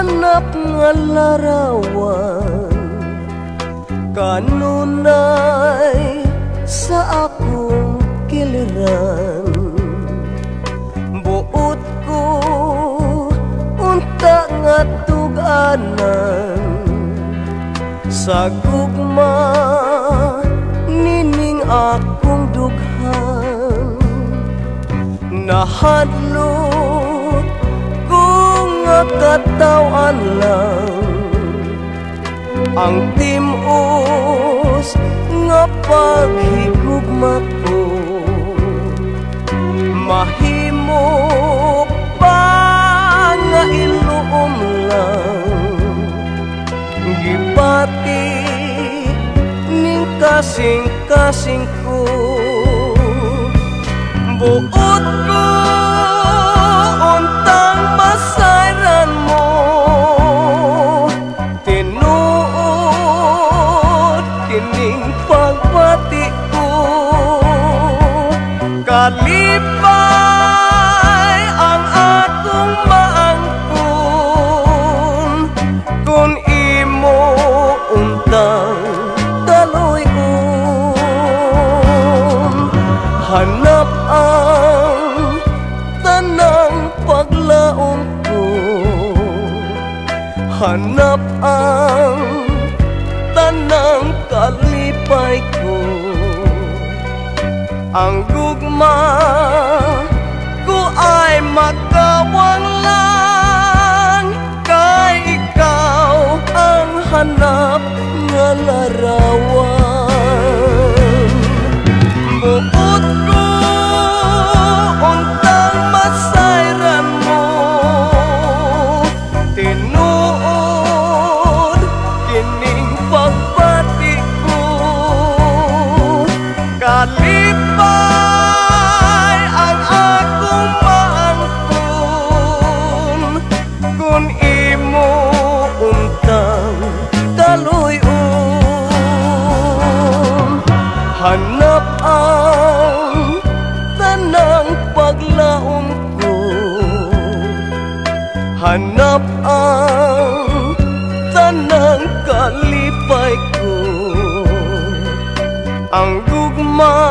hanap nga larawan kanunay sa akong kiliran. Buot ko unta nga tuganan sa gugma nining akong dughan. Nahadlok ko nga katawan lang ang timos nga paghigugma ko. Mahimo pa nga iluom lang gibati ning kasing-kasing ko. Buot ko untang masayran mo tinuod kining pagbati ko. Kalipay ang akong maangkon kung imo untang daloy-on. Hanap ang tanang paglaong ko, hanap ang tanang kalipay ko. Ang gugma ko ay magkawang lang kay ikaw ang hanap nga larawan. Buot ko untang masayran mo tinuod kining pagbati ko. Kalipay ang akong maangkon kung imo untang daloy-on. Hanap ang tanang paglaom ko, hanap ang tanang kalipay ko. Ang gugma